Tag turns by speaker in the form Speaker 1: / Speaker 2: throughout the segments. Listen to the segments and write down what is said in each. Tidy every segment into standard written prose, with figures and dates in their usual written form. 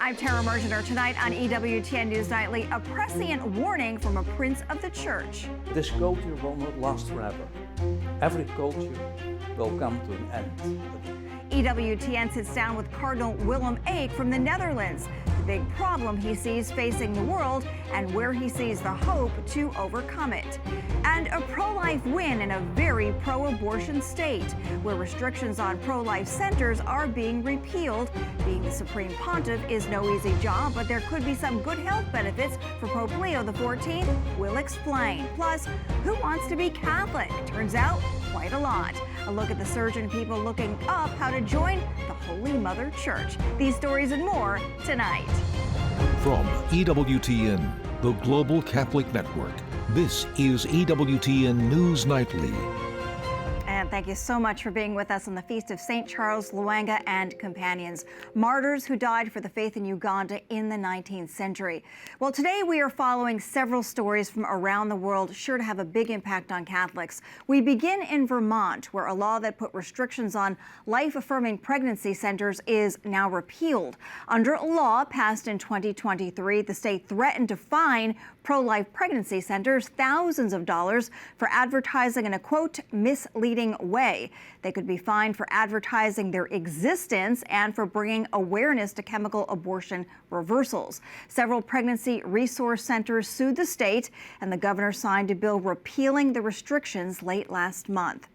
Speaker 1: I'm Tara Mergener. Tonight on EWTN News Nightly, a prescient warning from a prince of the church.
Speaker 2: This culture will not last forever. Every culture will come to an end.
Speaker 1: EWTN sits down with Cardinal Eijk from the Netherlands. The big problem he sees facing the world and where he sees the hope to overcome it. And a pro-life win in a very pro-abortion state, where restrictions on pro-life centers are being repealed. Being the Supreme Pontiff is no easy job, but there could be some good health benefits for Pope Leo XIV. We'll explain. Plus, who wants to be Catholic? Turns out, quite a lot. A look at the surge in people looking up how to join the Holy Mother Church. These stories and more tonight.
Speaker 3: From EWTN, the Global Catholic Network, this is EWTN News Nightly.
Speaker 1: And thank you so much for being with us on the Feast of St. Charles Lwanga and companions, martyrs who died for the faith in Uganda in the 19th century. Well, today we are following several stories from around the world sure to have a big impact on Catholics. We begin in Vermont, where a law that put restrictions on life-affirming pregnancy centers is now repealed. Under a law passed in 2023, the state threatened to fine pro-life pregnancy centers thousands of dollars for advertising in a, quote, misleading way. They could be fined for advertising their existence and for bringing awareness to chemical abortion reversals. Several pregnancy resource centers sued the state, and the governor signed a bill repealing the restrictions late last month.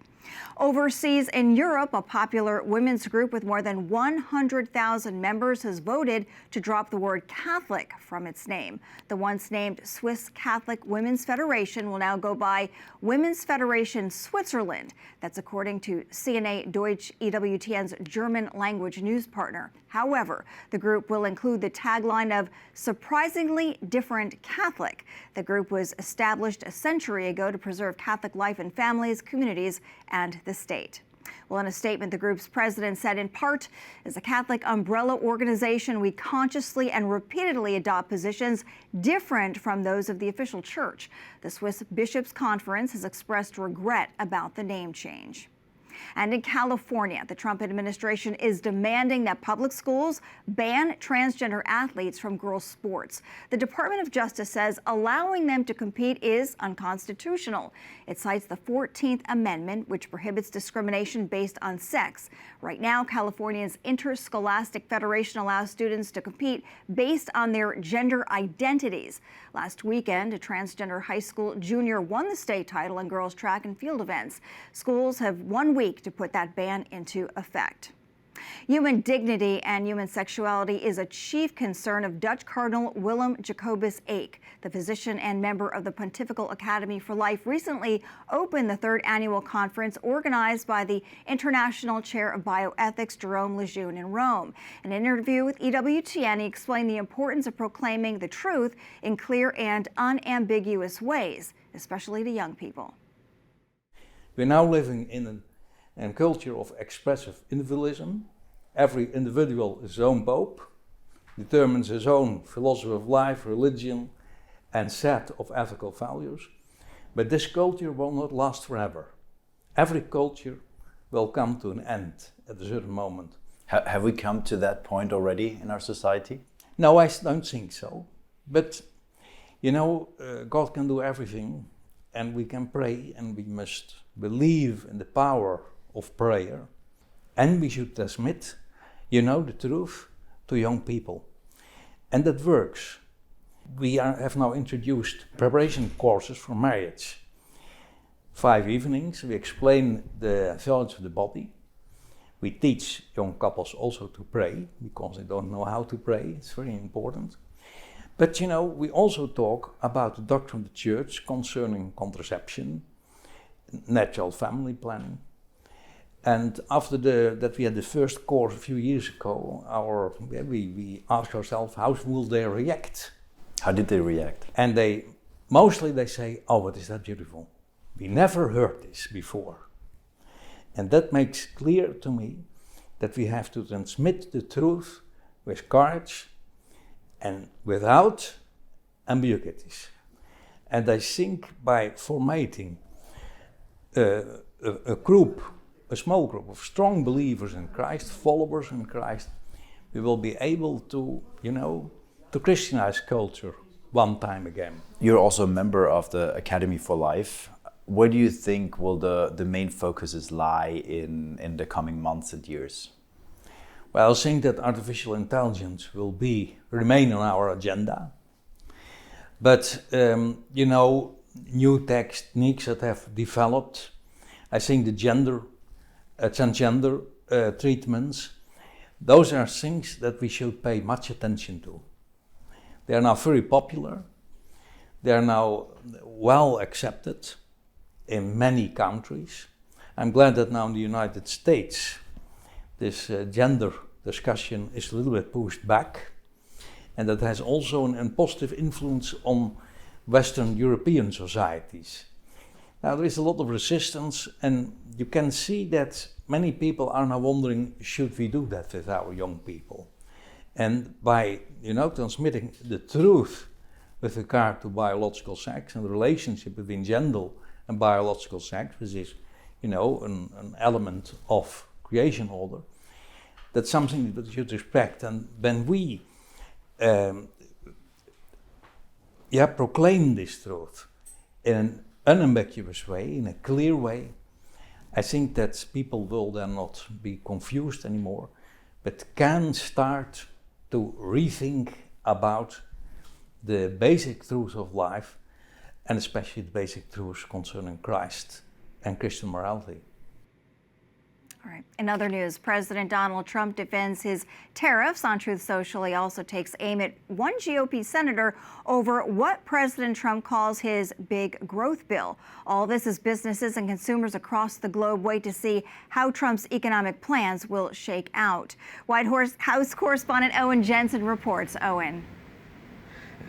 Speaker 1: Overseas in Europe, a popular women's group with more than 100,000 members has voted to drop the word Catholic from its name. The once named Swiss Catholic Women's Federation will now go by Women's Federation Switzerland. That's according to CNA Deutsch, EWTN's German language news partner. However, the group will include the tagline of surprisingly different Catholic. The group was established a century ago to preserve Catholic life in families, communities, and the state. Well, in a statement, the group's president said, in part, as a Catholic umbrella organization, we consciously and repeatedly adopt positions different from those of the official church. The Swiss Bishops' Conference has expressed regret about the name change. And in California, the Trump administration is demanding that public schools ban transgender athletes from girls' sports. The Department of Justice says allowing them to compete is unconstitutional. It cites the 14th Amendment, which prohibits discrimination based on sex. Right now, California's Interscholastic Federation allows students to compete based on their gender identities. Last weekend, a transgender high school junior won the state title in girls' track and field events. Schools have 1 week to put that ban into effect. Human dignity and human sexuality is a chief concern of Dutch Cardinal Willem Jacobus Eijk. The physician and member of the Pontifical Academy for Life recently opened the third annual conference organized by the International Chair of Bioethics, Jerome Lejeune, in Rome. In an interview with EWTN, he explained the importance of proclaiming the truth in clear and unambiguous ways, especially to young people.
Speaker 2: We're now living in a culture of expressive individualism. Every individual is his own pope, determines his own philosophy of life, religion, and set of ethical values. But this culture will not last forever. Every culture will come to an end at a certain moment.
Speaker 4: Have we come to that point already in our society?
Speaker 2: No, I don't think so. But, you know, God can do everything, and we can pray, and we must believe in the power of prayer, and we should transmit, you know, the truth to young people, and that works. We have now introduced preparation courses for marriage. 5 evenings, we explain the theology of the body. We teach young couples also to pray, because they don't know how to pray. It's very important. But, you know, we also talk about the doctrine of the Church concerning contraception, natural family planning. And after that we had the first course a few years ago, we asked ourselves, how will they react?
Speaker 4: How did they react?
Speaker 2: And mostly they say, oh, what is that beautiful? We never heard this before. And that makes clear to me that we have to transmit the truth with courage and without ambiguities. And I think by formating a small group of strong believers in Christ, followers in Christ, we will be able to, to Christianize culture one time again.
Speaker 4: You're also a member of the Academy for Life. Where do you think will the main focuses lie in the coming months and years?
Speaker 2: Well, I think that artificial intelligence will remain on our agenda. But, new techniques that have developed, I think the transgender treatments, those are things that we should pay much attention to. They are now very popular. They are now well accepted in many countries. I'm glad that now in the United States, this gender discussion is a little bit pushed back, and that has also a positive influence on Western European societies. Now there is a lot of resistance, and you can see that many people are now wondering, should we do that with our young people? And by transmitting the truth with regard to biological sex and the relationship between gender and biological sex, which is an element of creation order, that's something that we should respect. And when we proclaim this truth in an unambiguous way, in a clear way, I think that people will then not be confused anymore, but can start to rethink about the basic truths of life, and especially the basic truths concerning Christ and Christian morality.
Speaker 1: All right. In other news, President Donald Trump defends his tariffs on Truth Social. He also takes aim at one GOP senator over what President Trump calls his big growth bill. All this as businesses and consumers across the globe wait to see how Trump's economic plans will shake out. White House correspondent Owen Jensen reports. Owen.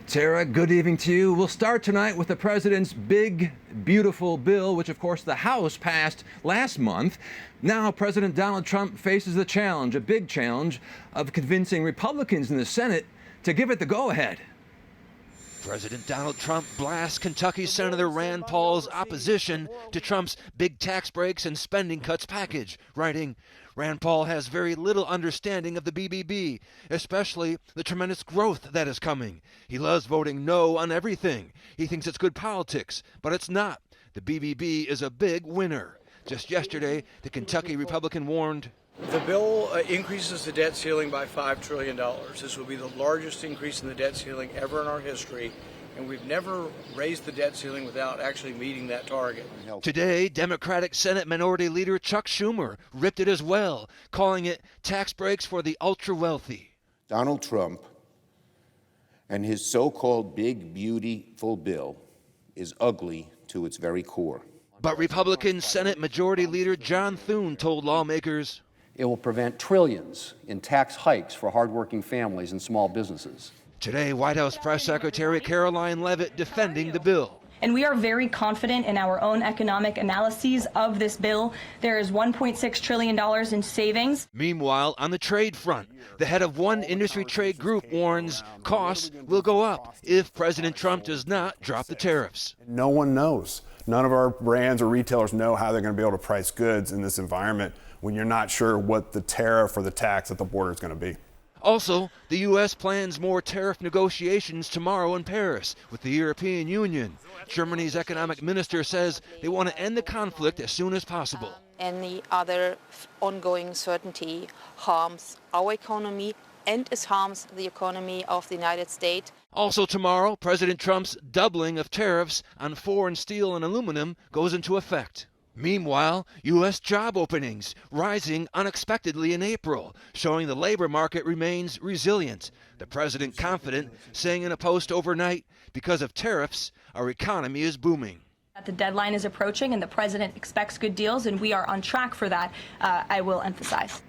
Speaker 5: Tara, good evening to you. We'll start tonight with the president's big, beautiful bill, which of course the House passed last month. Now President Donald Trump faces the challenge, a big challenge, of convincing Republicans in the Senate to give it the go-ahead.
Speaker 6: President Donald Trump blasts Kentucky Senator Rand Paul's opposition to Trump's big tax breaks and spending cuts package, writing, Rand Paul has very little understanding of the BBB, especially the tremendous growth that is coming. He loves voting no on everything. He thinks it's good politics, but it's not. The BBB is a big winner. Just yesterday, the Kentucky Republican warned,
Speaker 7: the bill increases the debt ceiling by $5 trillion. This will be the largest increase in the debt ceiling ever in our history, and we've never raised the debt ceiling without actually meeting that target.
Speaker 6: Today, Democratic Senate Minority Leader Chuck Schumer ripped it as well, calling it tax breaks for the ultra-wealthy.
Speaker 8: Donald Trump and his so-called big, beautiful bill is ugly to its very core.
Speaker 6: But Republican Senate Majority Leader John Thune told lawmakers,
Speaker 9: it will prevent trillions in tax hikes for hardworking families and small businesses.
Speaker 6: Today, White House Press Secretary Caroline Leavitt defending the bill.
Speaker 10: And we are very confident in our own economic analyses of this bill. There is $1.6 trillion in savings.
Speaker 6: Meanwhile, on the trade front, the head of one industry trade group warns costs will go up if President Trump does not drop the tariffs.
Speaker 11: No one knows. None of our brands or retailers know how they're going to be able to price goods in this environment when you're not sure what the tariff or the tax at the border is going to be.
Speaker 6: Also, the U.S. plans more tariff negotiations tomorrow in Paris with the European Union. Germany's economic minister says they want to end the conflict as soon as possible.
Speaker 12: Any other ongoing uncertainty harms our economy and it harms the economy of the United States.
Speaker 6: Also tomorrow, President Trump's doubling of tariffs on foreign steel and aluminum goes into effect. Meanwhile, U.S. job openings rising unexpectedly in April, showing the labor market remains resilient. The president confident, saying in a post overnight, because of tariffs, our economy is booming.
Speaker 10: The deadline is approaching and the president expects good deals, and we are on track for that, I will emphasize.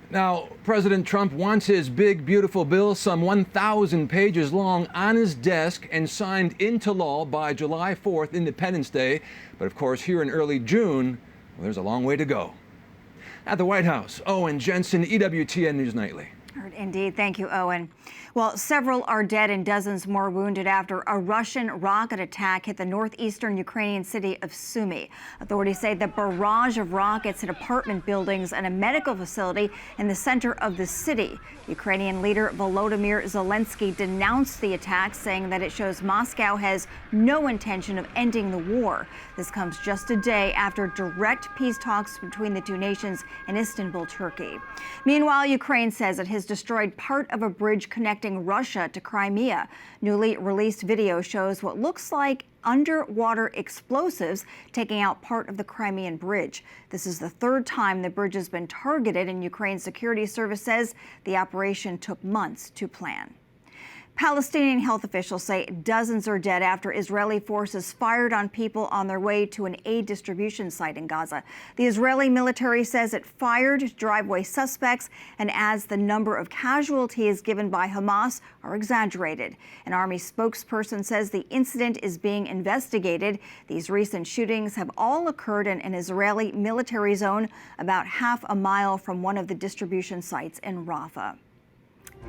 Speaker 5: Now, President Trump wants his big, beautiful bill, some 1,000 pages long, on his desk and signed into law by July 4th, Independence Day. But of course, here in early June, well, there's a long way to go. At the White House, Owen Jensen, EWTN News Nightly.
Speaker 1: Indeed. Thank you, Owen. Well, several are dead and dozens more wounded after a Russian rocket attack hit the northeastern Ukrainian city of Sumy. Authorities say the barrage of rockets hit apartment buildings and a medical facility in the center of the city. Ukrainian leader Volodymyr Zelensky denounced the attack, saying that it shows Moscow has no intention of ending the war. This comes just a day after direct peace talks between the two nations in Istanbul, Turkey. Meanwhile, Ukraine says it has destroyed part of a bridge connecting Russia to Crimea. Newly released video shows what looks like underwater explosives taking out part of the Crimean bridge. This is the third time the bridge has been targeted, and Ukraine's security service says the operation took months to plan. Palestinian health officials say dozens are dead after Israeli forces fired on people on their way to an aid distribution site in Gaza. The Israeli military says it fired driveway suspects and adds the number of casualties given by Hamas are exaggerated. An army spokesperson says the incident is being investigated. These recent shootings have all occurred in an Israeli military zone about half a mile from one of the distribution sites in Rafah.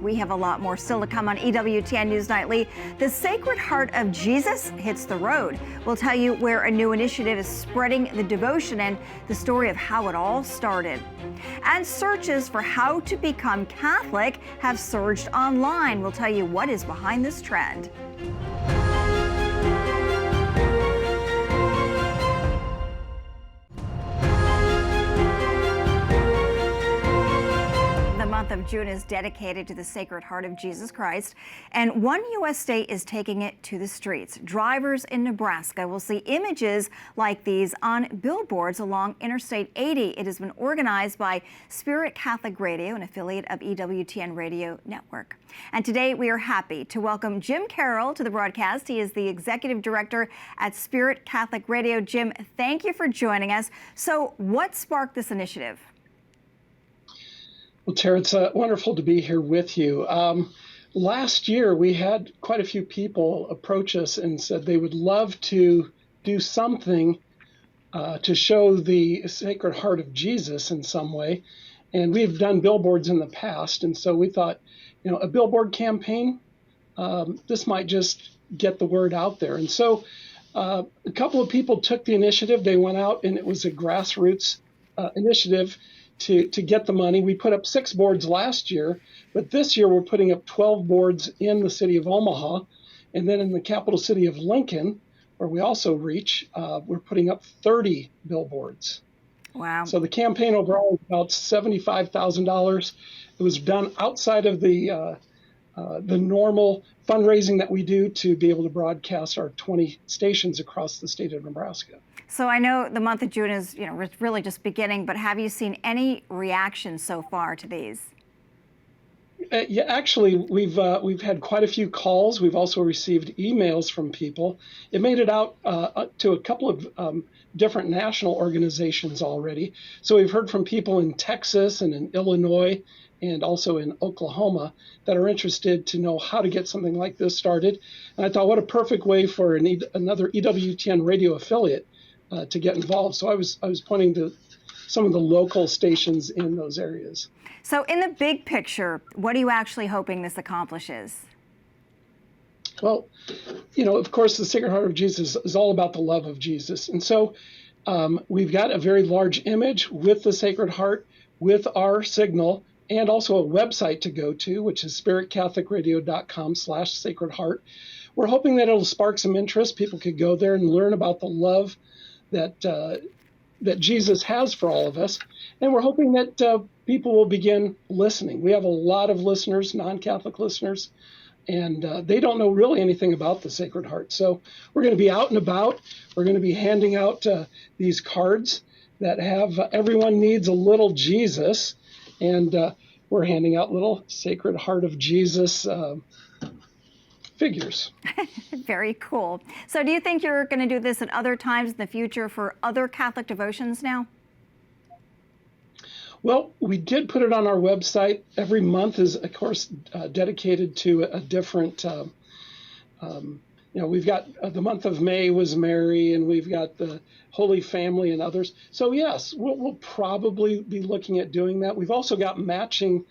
Speaker 1: We have a lot more still to come on EWTN News Nightly. The Sacred Heart of Jesus hits the road. We'll tell you where a new initiative is spreading the devotion and the story of how it all started. And searches for how to become Catholic have surged online. We'll tell you what is behind this trend. The month of June is dedicated to the Sacred Heart of Jesus Christ, and one U.S. state is taking it to the streets. Drivers in Nebraska will see images like these on billboards along Interstate 80. It has been organized by Spirit Catholic Radio, an affiliate of EWTN Radio Network. And today we are happy to welcome Jim Carroll to the broadcast. He is the executive director at Spirit Catholic Radio. Jim, thank you for joining us. So what sparked this initiative?
Speaker 13: Well, Tara, it's wonderful to be here with you. Last year, we had quite a few people approach us and said they would love to do something to show the Sacred Heart of Jesus in some way. And we've done billboards in the past. And so we thought, a billboard campaign, this might just get the word out there. And so a couple of people took the initiative. They went out, and it was a grassroots initiative to get the money. We put up 6 boards last year, but this year we're putting up 12 boards in the city of Omaha. And then in the capital city of Lincoln, where we also reach, we're putting up 30 billboards.
Speaker 1: Wow.
Speaker 13: So the campaign overall is about $75,000. It was done outside of the normal fundraising that we do to be able to broadcast our 20 stations across the state of Nebraska.
Speaker 1: So I know the month of June is, really just beginning, but have you seen any reaction so far to these?
Speaker 13: Yeah, actually, we've had quite a few calls. We've also received emails from people. It made it out to a couple of different national organizations already. So we've heard from people in Texas and in Illinois and also in Oklahoma that are interested to know how to get something like this started. And I thought, what a perfect way for another EWTN radio affiliate to get involved. So I was pointing to some of the local stations in those areas.
Speaker 1: So in the big picture, what are you actually hoping this accomplishes?
Speaker 13: Well, of course, the Sacred Heart of Jesus is all about the love of Jesus. And so we've got a very large image with the Sacred Heart, with our signal, and also a website to go to, which is spiritcatholicradio.com/Sacred Heart. We're hoping that it'll spark some interest. People could go there and learn about the love that Jesus has for all of us. And we're hoping that people will begin listening. We have a lot of listeners, non-Catholic listeners, and they don't know really anything about the Sacred Heart. So we're going to be out and about. We're going to be handing out these cards that have everyone needs a little Jesus. And we're handing out little Sacred Heart of Jesus figures.
Speaker 1: Very cool. So do you think you're going to do this at other times in the future for other Catholic devotions now?
Speaker 13: Well, we did put it on our website. Every month is, of course, dedicated to a different, we've got the month of May was Mary, and we've got the Holy Family and others. So yes, we'll probably be looking at doing that. We've also got matching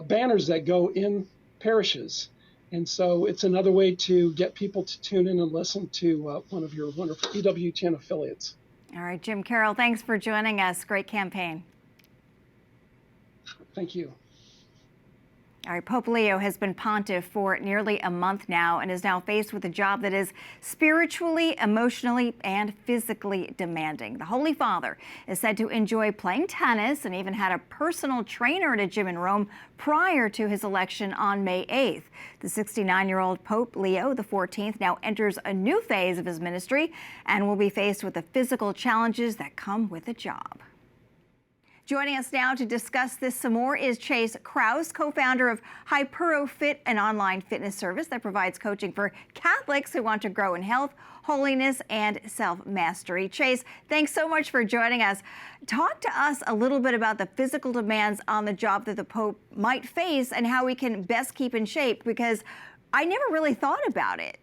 Speaker 13: banners that go in parishes. And so it's another way to get people to tune in and listen to one of your wonderful EWTN affiliates.
Speaker 1: All right, Jim Carroll, thanks for joining us. Great campaign.
Speaker 13: Thank you.
Speaker 1: All right, Pope Leo has been pontiff for nearly a month now and is now faced with a job that is spiritually, emotionally, and physically demanding. The Holy Father is said to enjoy playing tennis and even had a personal trainer at a gym in Rome prior to his election on May 8th. The 69-year-old Pope Leo XIV now enters a new phase of his ministry and will be faced with the physical challenges that come with the job. Joining us now to discuss this some more is Chase Krause, co-founder of HyperoFit, an online fitness service that provides coaching for Catholics who want to grow in health, holiness, and self-mastery. Chase, thanks so much for joining us. Talk to us a little bit about the physical demands on the job that the Pope might face and how we can best keep in shape, because I never really thought about it.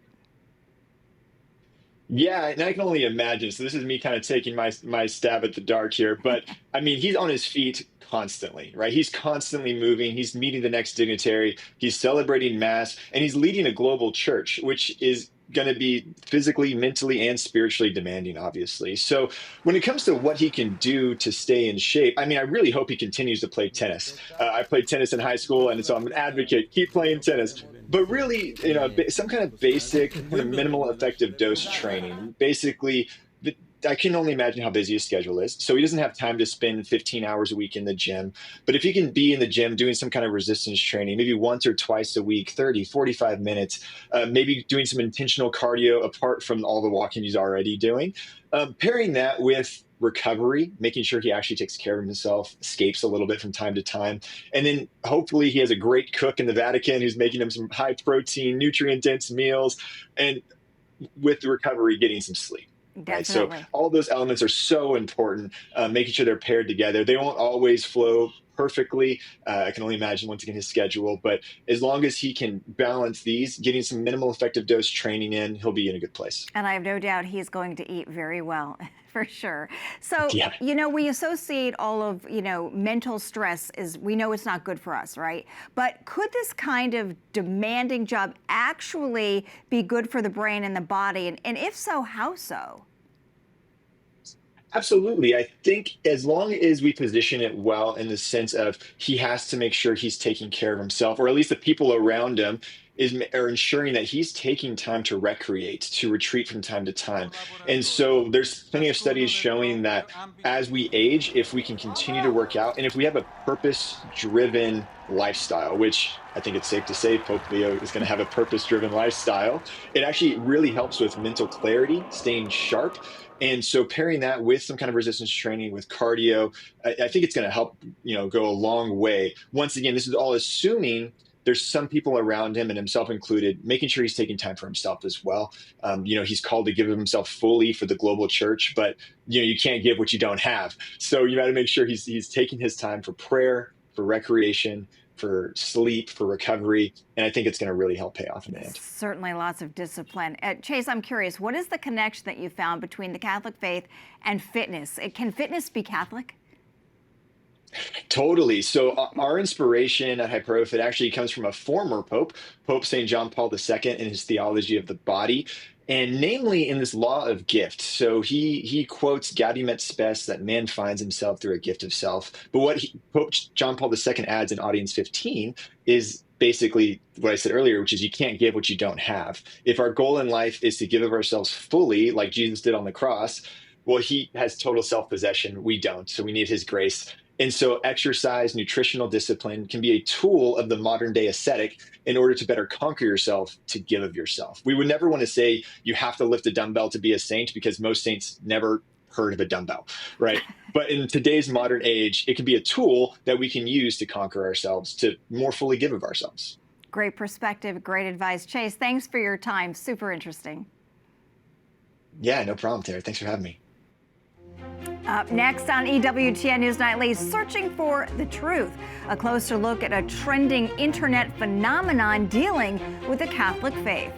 Speaker 14: Yeah, and I can only imagine. So this is me kind of taking my stab at the dark here. But I mean, he's on his feet constantly, right? He's constantly moving. He's meeting the next dignitary. He's celebrating Mass, and he's leading a global church, which is going to be physically, mentally, and spiritually demanding, obviously. So when it comes to what he can do to stay in shape, I mean, I really hope he continues to play tennis. I played tennis in high school, and so I'm an advocate. Keep playing tennis. But really, you know, some kind of basic, kind of minimal effective dose training. Basically, I can only imagine how busy his schedule is. So he doesn't have time to spend 15 hours a week in the gym. But if he can be in the gym doing some kind of resistance training, maybe once or twice a week, 30, 45 minutes, maybe doing some intentional cardio apart from all the walking he's already doing, pairing that with recovery, making sure he actually takes care of himself, escapes a little bit from time to time. And then hopefully he has a great cook in the Vatican who's making him some high protein, nutrient dense meals, and with the recovery, getting some sleep. Right? So all those elements are so important, making sure they're paired together. They won't always flow perfectly. I can only imagine once again his schedule, but as long as he can balance these, getting some minimal effective dose training in, he'll be in a good place.
Speaker 1: And I have no doubt he's going to eat very well, for sure. So, you know, we associate all of, you know, mental stress we know it's not good for us, right? But could this kind of demanding job actually be good for the brain and the body? And if so, how so?
Speaker 14: Absolutely. I think as long as we position it well in the sense of he has to make sure he's taking care of himself, or at least the people around him are ensuring that he's taking time to recreate, to retreat from time to time. And so there's plenty of studies showing that as we age, if we can continue to work out, and if we have a purpose-driven lifestyle, which I think it's safe to say Pope Leo is going to have a purpose-driven lifestyle, it actually really helps with mental clarity, staying sharp. And so pairing that with some kind of resistance training, with cardio, I think it's going to help, you know, go a long way. Once again, this is all assuming there's some people around him, and himself included, making sure he's taking time for himself as well. You know, he's called to give himself fully for the global church, but, you know, you can't give what you don't have. So you got to make sure he's taking his time for prayer, for recreation, for sleep, for recovery, and I think it's going to really help pay off in the end.
Speaker 1: Certainly lots of discipline. Chase, I'm curious, what is the connection that you found between the Catholic faith and fitness? Can fitness be Catholic?
Speaker 14: Totally. So our inspiration at HyperoFit actually comes from a former Pope, Pope St. John Paul II, and his theology of the body, and namely in this law of gift. So he quotes Gaudium et Spes, that man finds himself through a gift of self. But what Pope John Paul II adds in Audience 15 is basically what I said earlier, which is you can't give what you don't have. If our goal in life is to give of ourselves fully, like Jesus did on the cross, well, he has total self-possession. We don't. So we need his grace. And so exercise, nutritional discipline can be a tool of the modern day ascetic in order to better conquer yourself, to give of yourself. We would never want to say you have to lift a dumbbell to be a saint, because most saints never heard of a dumbbell, right? But in today's modern age, it can be a tool that we can use to conquer ourselves, to more fully give of ourselves.
Speaker 1: Great perspective, great advice. Chase, thanks for your time. Super interesting.
Speaker 14: Yeah, no problem, Tara. Thanks for having me.
Speaker 1: Up next on EWTN News Nightly, searching for the truth. A closer look at a trending internet phenomenon dealing with the Catholic faith.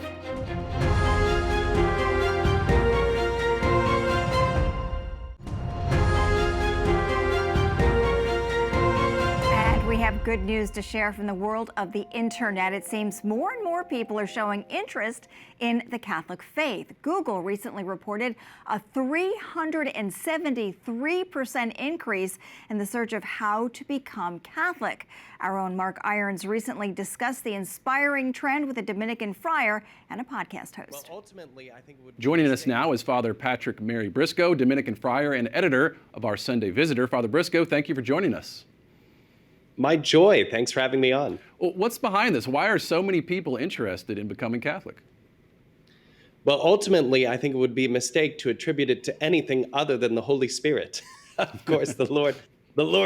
Speaker 1: And we have have good news to share from the world of the internet. It seems more and more people are showing interest in the Catholic faith. Google recently reported a 373% increase in the search of how to become Catholic. Our own Mark Irons recently discussed the inspiring trend with a Dominican friar and a podcast host.
Speaker 15: Well, ultimately, I think it would
Speaker 16: Joining us now is Father Patrick Mary Briscoe, Dominican friar and editor of our Sunday Visitor. Father Briscoe, thank you for joining us.
Speaker 15: My joy. Thanks for having me on.
Speaker 16: Well, what's behind this? Why are so many people interested in becoming Catholic?
Speaker 15: Well, ultimately, I think it would be a mistake to attribute it to anything other than the Holy Spirit. Of course, the Lord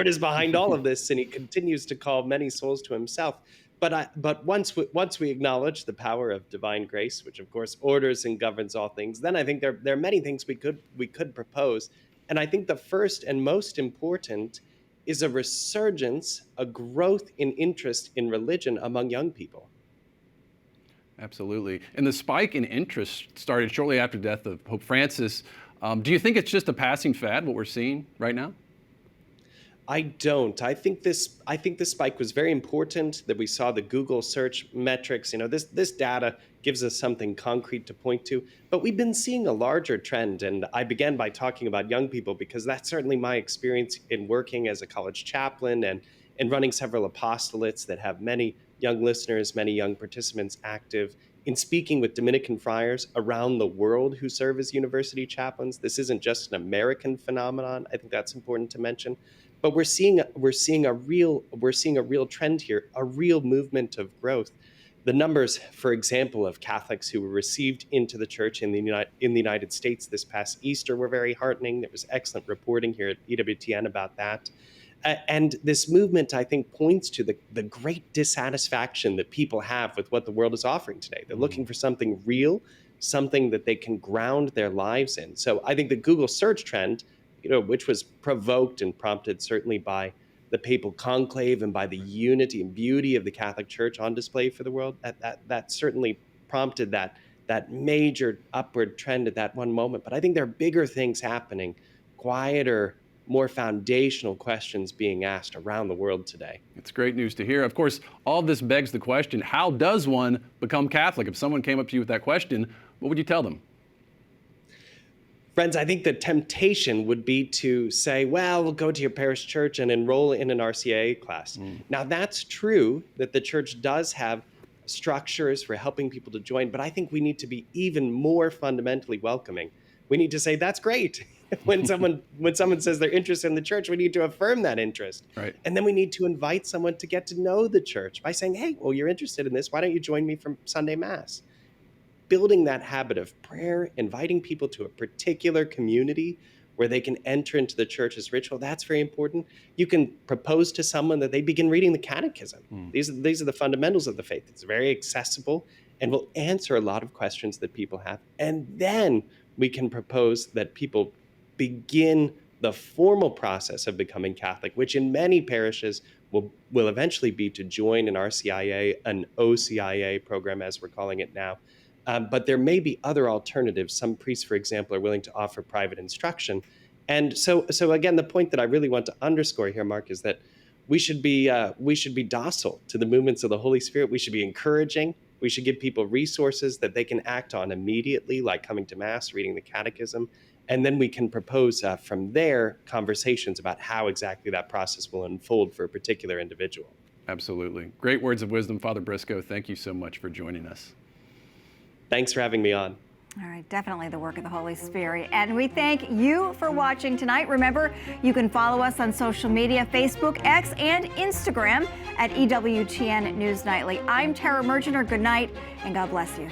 Speaker 15: is behind all of this, and he continues to call many souls to himself. But once we acknowledge the power of divine grace, which of course orders and governs all things, then I think there are many things we could propose. And I think the first and most important is a resurgence, a growth in interest in religion among young people.
Speaker 16: Absolutely. And the spike in interest started shortly after the death of Pope Francis. Do you think it's just a passing fad, what we're seeing right now?
Speaker 15: I don't. I think this spike was very important, that we saw the Google search metrics. You know, this data gives us something concrete to point to, but we've been seeing a larger trend. And I began by talking about young people because that's certainly my experience in working as a college chaplain and running several apostolates that have many young listeners, many young participants active, in speaking with Dominican friars around the world who serve as university chaplains. This isn't just an American phenomenon. I think that's important to mention. But we're seeing a real trend here, a real movement of growth. The numbers, for example, of Catholics who were received into the church in the United States this past Easter were very heartening. There was excellent reporting here at EWTN about that. And this movement, I think, points to the great dissatisfaction that people have with what the world is offering today. They're looking for something real, something that they can ground their lives in. So I think the Google search trend, which was provoked and prompted certainly by the papal conclave and by the unity and beauty of the Catholic Church on display for the world, that certainly prompted that major upward trend at that one moment. But I think there are bigger things happening, quieter, more foundational questions being asked around the world today.
Speaker 16: It's great news to hear. Of course, all this begs the question, how does one become Catholic? If someone came up to you with that question, what would you tell them?
Speaker 15: Friends, I think the temptation would be to say, well, go to your parish church and enroll in an RCIA class. Now, that's true that the church does have structures for helping people to join, but I think we need to be even more fundamentally welcoming. We need to say, that's great. When someone says they're interested in the church, we need to affirm that interest.
Speaker 16: Right.
Speaker 15: And then we need to invite someone to get to know the church by saying, hey, well, you're interested in this. Why don't you join me for Sunday Mass? Building that habit of prayer, inviting people to a particular community where they can enter into the church's ritual, that's very important. You can propose to someone that they begin reading the catechism. These are the fundamentals of the faith. It's very accessible and will answer a lot of questions that people have. And then we can propose that people begin the formal process of becoming Catholic, which in many parishes will eventually be to join an RCIA, an OCIA program, as we're calling it now. But there may be other alternatives. Some priests, for example, are willing to offer private instruction. And so again, the point that I really want to underscore here, Mark, is that we should be docile to the movements of the Holy Spirit. We should be encouraging. We should give people resources that they can act on immediately, like coming to Mass, reading the catechism. And then we can propose from there conversations about how exactly that process will unfold for a particular individual.
Speaker 16: Absolutely. Great words of wisdom, Father Briscoe. Thank you so much for joining us.
Speaker 15: Thanks for having me on.
Speaker 1: All right, definitely the work of the Holy Spirit. And we thank you for watching tonight. Remember, you can follow us on social media, Facebook, X, and Instagram at EWTN News Nightly. I'm Tara Mergener. Good night, and God bless you.